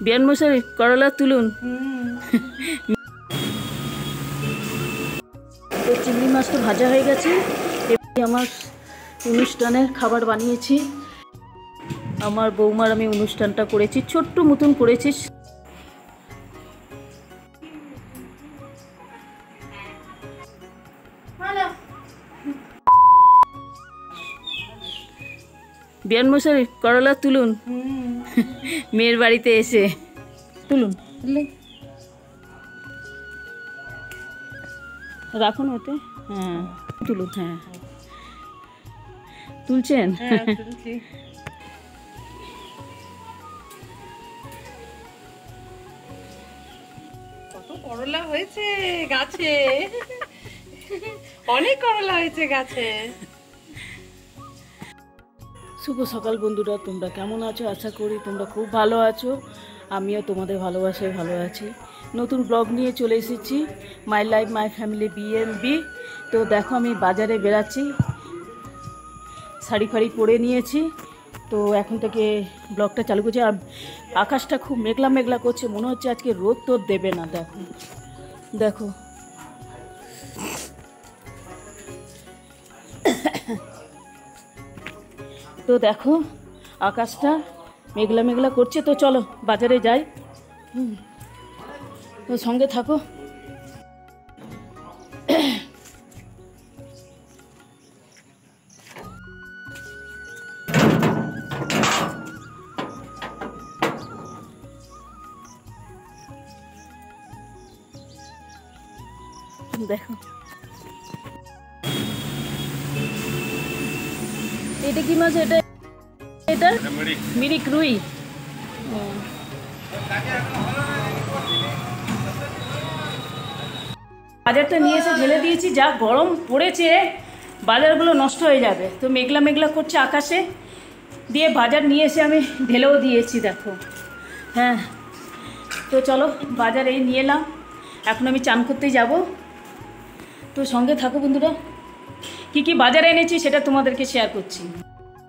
বিয়ান মশাই করলা তুলুন। তো চিংড়ি মাছটা ভাজা হয়ে গেছে। আমার অনুষ্ঠানের খাবার বানিয়েছি, আমার বৌমার আমি অনুষ্ঠানটা করেছি, ছোট্ট মতন করেছি। বিয়ান মশাই করলা তুলুন মেয়ের বাড়িতে এসে। তুলুন, রাখুন ওতে। হ্যাঁ তুলুন, হ্যাঁ তুলছেন। কত করলা হয়েছে গাছে, অনেক করলা হয়েছে গাছে। শুভ সকাল বন্ধুরা, তোমরা কেমন আছো? আশা করি তোমরা খুব ভালো আছো। আমিও তোমাদের ভালোবাসায় ভালো আছি। নতুন ব্লগ নিয়ে চলে এসেছি, মাই লাইফ মাই ফ্যামিলি বিএমবি। তো দেখো আমি বাজারে বেরাচ্ছি, শাড়ি ফাড়ি পরে নিয়েছি। তো এখন থেকে ব্লগটা চালু করছি। আর আকাশটা খুব মেঘলা মেঘলা করছে, মনে হচ্ছে আজকে রোদ তোদ দেবে না। দেখো দেখো তো দেখো আকাশটা মেঘলা মেঘলা করছে। তো চলো বাজারে যাই, তো সঙ্গে থাকো। দেখো এটা কি মাছ? এটা এটা মিরিক রুই। বাজারটা নিয়ে এসে ঢেলে দিয়েছি, যা গরম পড়েছে বাজারগুলো নষ্ট হয়ে যাবে। তো মেঘলা মেঘলা করছে আকাশে, দিয়ে বাজার নিয়ে এসে আমি ঢেলেও দিয়েছি। দেখো হ্যাঁ, তো চলো বাজার এই নিয়ে এলাম, এখন আমি চান করতে যাব। তো সঙ্গে থাকো বন্ধুরা, কী কী বাজারে এনেছি সেটা তোমাদেরকে শেয়ার করছি।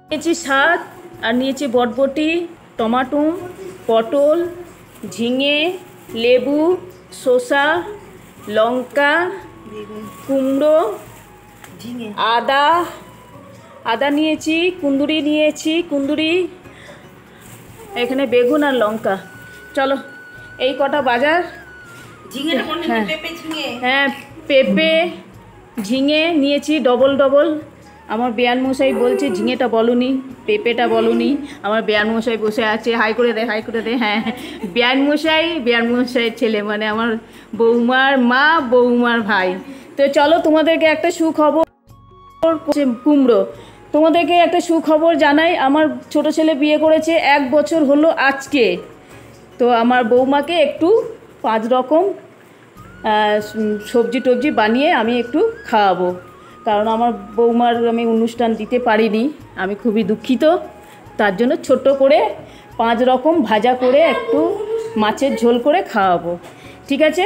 নিয়েছি শাক, আর নিয়েছি বটবটি, টমাটো, পটল, ঝিঙে, লেবু, শসা, লঙ্কা, কুমড়ো, আদা নিয়েছি, কুন্দুরি, এখানে বেগুন আর লঙ্কা। চলো এই কটা বাজার। হ্যাঁ পেঁপে ঝিঙে নিয়েছি ডবল ডবল। আমার বেয়ান মশাই বলছে ঝিঙেটা বলুনি, পেঁপেটা বলুনি। আমার বেয়ান মশাই বসে আছে, হাই করে দে। হ্যাঁ বেয়ান মশাইয়ের ছেলে, মানে আমার বৌমার মা, বৌমার ভাই। তো চলো তোমাদেরকে একটা সুখবর, কুমড়ো, তোমাদেরকে একটা সুখবর জানাই। আমার ছোট ছেলে বিয়ে করেছে, 1 বছর হলো আজকে। তো আমার বৌমাকে একটু 5 রকম সবজি টবজি বানিয়ে আমি একটু খাওয়াবো, কারণ আমার বৌমার আমি অনুষ্ঠান দিতে পারিনি, আমি খুবই দুঃখিত। তার জন্য ছোট করে 5 রকম ভাজা করে একটু মাছের ঝোল করে খাওয়াবো। ঠিক আছে,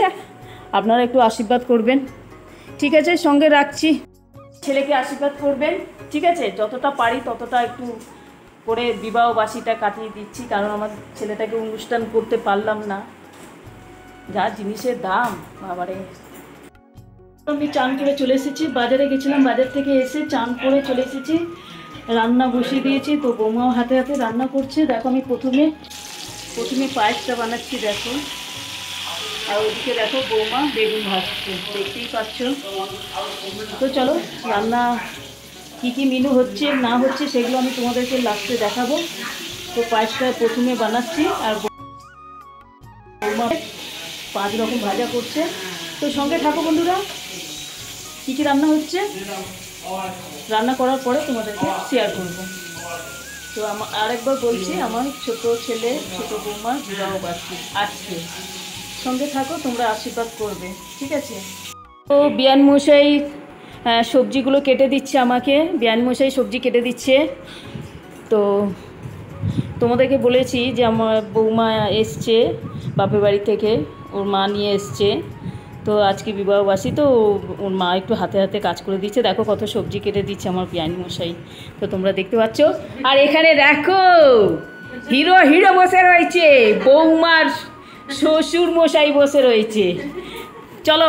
আপনারা একটু আশীর্বাদ করবেন। ঠিক আছে, সঙ্গে রাখছি, ছেলেকে আশীর্বাদ করবেন। ঠিক আছে, যতটা পারি ততটা একটু করে বিবাহবাসীটা কাটিয়ে দিচ্ছি, কারণ আমার ছেলেটাকে অনুষ্ঠান করতে পারলাম না, যা জিনিসের দাম বাবারে। আমি চান করে চলে এসেছি, বাজারে গেছিলাম, বাজার থেকে এসে চান করে চলে এসেছি, রান্না বসিয়ে দিয়েছি। তো বৌমাও হাতে হাতে রান্না করছে। দেখো আমি প্রথমে পায়েসটা বানাচ্ছি, দেখো। আর ওইদিকে দেখো বৌমা বেগুন ভাজছে, দেখতেই পাচ্ছ। তো চলো রান্না কী কী মেনু হচ্ছে না হচ্ছে সেগুলো আমি তোমাদেরকে লাস্টে দেখাবো। তো পায়েসটা প্রথমে বানাচ্ছি, আর বৌমা 5 রকম ভাজা করছে। তো সঙ্গে থাকো বন্ধুরা, কী কী রান্না হচ্ছে রান্না করার পরে তোমাদেরকে শেয়ার করব। তো আরেকবার বলছি, আমার ছোট ছেলে ছোট বৌমার বিবাহবার্ষিকী আজকে। সঙ্গে থাকো, তোমরা আশীর্বাদ করবে। ঠিক আছে। তো বিয়ান মশাই সবজিগুলো কেটে দিচ্ছে আমাকে, বিয়ান মশাই সবজি কেটে দিচ্ছে। তো তোমাদেরকে বলেছি যে আমার বৌমা এসছে বাপের বাড়ি থেকে, ওর মা নিয়ে এসছে। তো আজকে বিবাহবাসী, তো ওর মা একটু হাতে হাতে কাজ করে দিচ্ছে। দেখো কত সবজি কেটে দিচ্ছে আমার বিয়ান মশাই, তো তোমরা দেখতে পাচ্ছ। আর এখানে দেখো হিরো হিরো বসে রয়েছে, বৌমার শ্বশুর মশাই বসে রয়েছে। চলো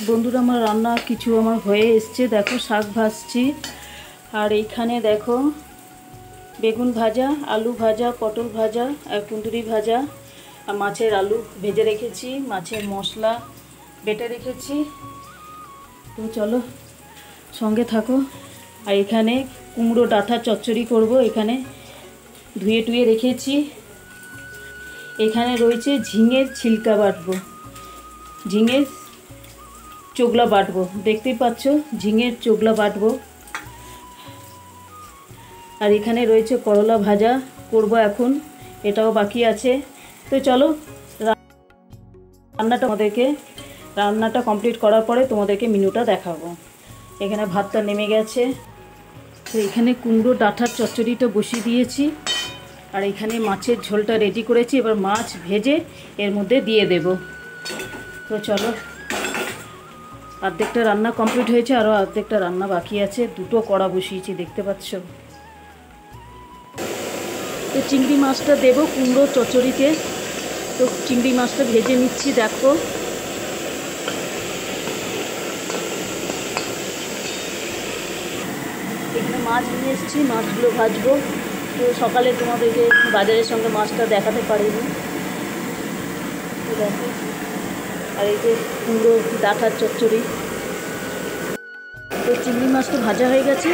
বন্ধুরা, আমার রান্না কিছু আমার হয়ে এসছে। দেখো শাক ভাজছি, আর এইখানে দেখো বেগুন ভাজা, আলু ভাজা, পটল ভাজা আর কুঁদরি ভাজা, আর মাছের আলু ভেজে রেখেছি, মাছের মশলা বেটে রেখেছি। তো চলো সঙ্গে থাকো। আর এখানে কুমড়ো ডাঁটা চচ্চড়ি করব, এখানে ধুয়ে টুয়ে রেখেছি। এখানে রয়েছে ঝিঙের ছিলকা বাটবো, ঝিঙের চোগলা বাটবো, দেখতেই পাচ্ছ ঝিঙের চোগলা বাটবো। আর এখানে রয়েছে করলা ভাজা করব এখন, এটাও বাকি আছে। তো চলো রান্নাটা কমপ্লিট করার পরে তোমাদেরকে মেনুটা দেখাবো। এখানে ভাতটা নেমে গেছে। তো এখানে কুমড়ো ডাঁটার চচ্চড়িটা বসিয়ে দিয়েছি, আর এখানে মাছের ঝোলটা রেডি করেছি। এবার মাছ ভেজে এর মধ্যে দিয়ে দেব। তো চলো, অর্ধেকটা রান্না কমপ্লিট হয়েছে, আরও অর্ধেকটা রান্না বাকি আছে। দুটো কড়া বসিয়েছি, দেখতে পাচ্ছ। তো চিংড়ি মাছটা দেবো কুমড়ো চচ্চড়িতে। তো চিংড়ি মাছটা ভেজে নিচ্ছি, দেখো। এখানে মাছ নিয়ে এসেছি, মাছগুলো ভাজবো। তো সকালে তোমাদেরকে বাজারের সঙ্গে মাছটা দেখাতে পারিনি, তো দেখো। আর এই যে কুমড়ো ডাঁটার চচ্চড়ি। তো চিংড়ি মাছটা ভাজা হয়ে গেছে,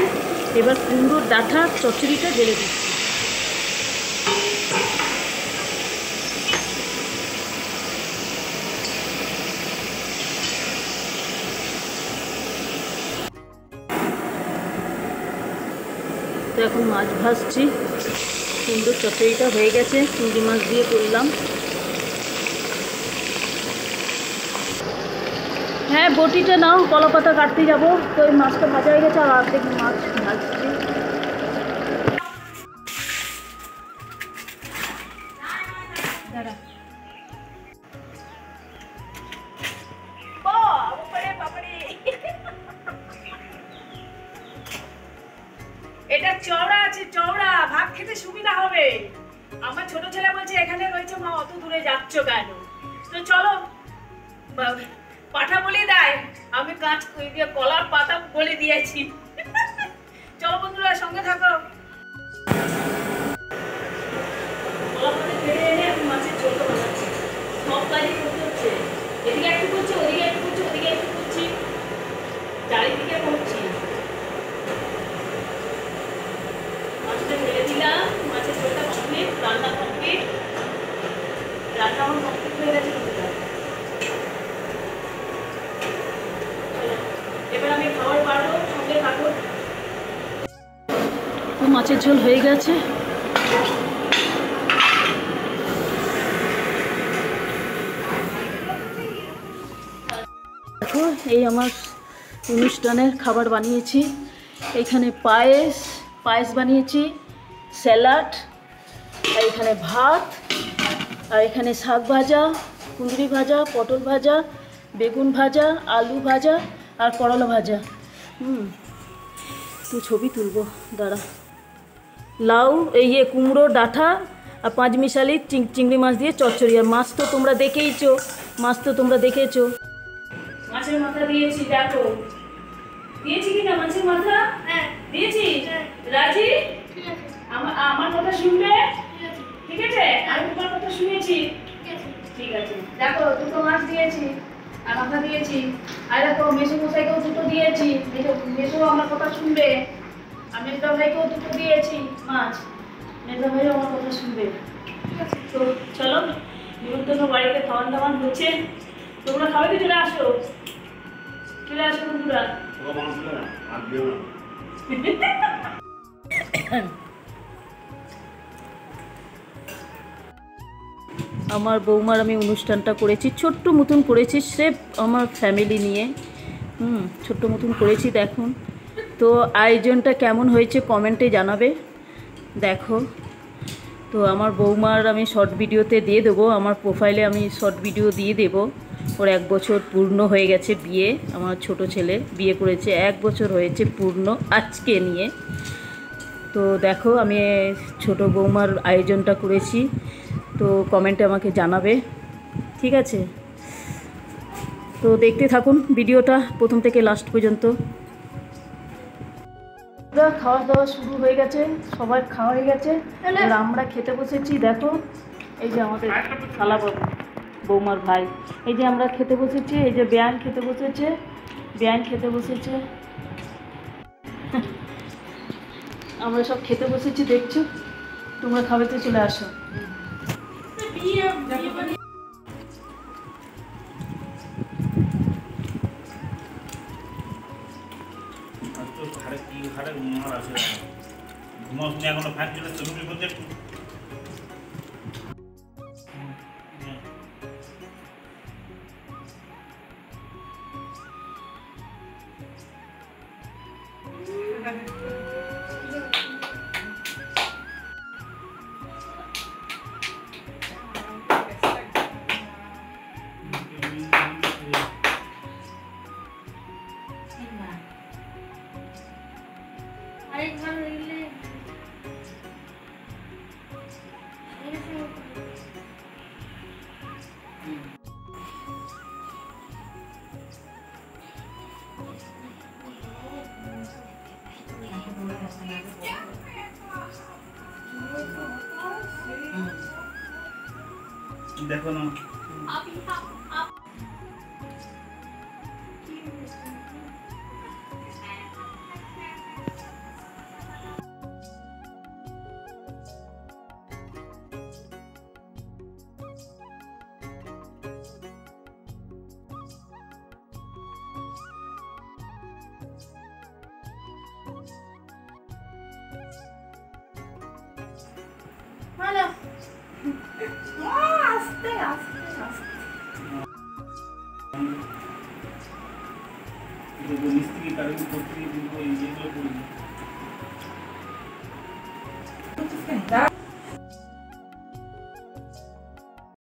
এবার কুমড়ো ডাঁটার চচ্চড়িটা ঢেলে দিচ্ছি। তো এখন মাছ ভাজছি, কুমড়োর চচ্চড়িটা হয়ে গেছে, চিংড়ি মাছ দিয়ে করলাম। হ্যাঁ, বটিটা নাও, কলা পাতা কাটতে যাবো। তো এই মাছটা ভাজা হয়ে গেছে, আর অর্ধেক মাছ ভাজছি। এটা চওড়া আছে, চওড়া ভাত খেতে সুবিধা হবে। আমার ছোট ছেলে বলছে এখানে রয়েছে, মা অত দূরে যাচ্ছ কেন? তো চলো, পাঠা বলে দেয়, আমি কাঁচ দিয়ে কলার পাতা বলে দিয়েছি। চলো বন্ধুরা, সঙ্গে থাকো। কলা পাতা কেটে এনে আমি মাছের ঝোলটা বানাচ্ছি। সব কাজই করতে হচ্ছে, এদিকে একটু করছি, ওদিকে একটু করছি, ওদিকে একটু করছি, চারিদিকে করছি। মাছটা ঢেলে দিলাম, মাছের ঝোলটা কমপ্লিট, রান্না কমপ্লিট। রান্না আমার কমপ্লিট হয়ে গেছে। এবার আমি খাবার বাড়বো, সঙ্গে থাকো। মাছের ঝোল হয়ে গেছে। দেখো, এই আমার অনুষ্ঠানের খাবার বানিয়েছি। এখানে পায়েস বানিয়েছি, স্যালাড, আর এখানে ভাত, আর এখানে শাক ভাজা, কুঁদরি ভাজা, পটল ভাজা, বেগুন ভাজা, আলু ভাজা আর করলা ভাজা। তো ছবি তুলবো, দাঁড়া। লাউ, এই কুমড়ো ডাঁটা আর পাঁচমিশালি চিংড়ি মাছ দিয়ে চচ্চড়ি। আর মাছ তো তোমরা দেখেছো, মাছের মাথা দিয়েছি, দেখো। দিয়েছি কিনা মাছের মাথা? হ্যাঁ দিয়েছি। রাজি? আমার কথা শুনবে? ঠিক আছে, আমি তোমার কথা শুনেছি। ঠিক আছে, দেখো দুটো মাছ দিয়েছি আর মাথা দিয়েছি। আর দেখো মেসো মশাইকেও দুটো দিয়েছি, মেসো আমার কথা শুনবে। আর মেজদা ভাইকেও দুটো দিয়েছি মাছ, মেজদা ভাইও আমার কথা শুনবে। তো চলো, নিমন্ত্রণ বাড়িতে খাওয়ান দাওয়ান হচ্ছে, তোমরা খাবে তো? চলে আসো বন্ধুরা। আমার বৌমার আমি অনুষ্ঠানটা করেছি, ছোট্ট মতন করেছি, স্রেফ আমার ফ্যামিলি নিয়ে। ছোট্ট মতন করেছি, দেখুন। তো আয়োজনটা কেমন হয়েছে কমেন্টে জানাবে। দেখো, তো আমার বৌমার আমি শর্ট ভিডিওতে দিয়ে দেবো, আমার প্রোফাইলে আমি শর্ট ভিডিও দিয়ে দেবো। ওর 1 বছর পূর্ণ হয়ে গেছে বিয়ে, আমার ছোট ছেলে বিয়ে করেছে, 1 বছর হয়েছে পূর্ণ আজকে নিয়ে। তো তো দেখো আমি ছোট বৌমার আয়োজনটা করেছি, তো কমেন্টে আমাকে জানাবে, ঠিক আছে? তো দেখতে থাকুন ভিডিওটা প্রথম থেকে লাস্ট পর্যন্ত। খাওয়া দাওয়া শুরু হয়ে গেছে, সবার খাওয়া হয়ে গেছে, আর আমরা খেতে বসেছি। দেখো এই যে আমাদের খালাবাবু, বৌমার ভাই, এই যে আমরা খেতে বসেছি, এই যে ব্যায়াম খেতে বসেছে, ব্যায়াম খেতে বসেছে, আমরা সব খেতে বসেছি, দেখছো? তোমরা খাবে তো চলে আসো। দেখো না আস্তে আস্তে আস্তে মিস্ত্রি কারেন্ট করতে কিন্তু এইগুলো করি।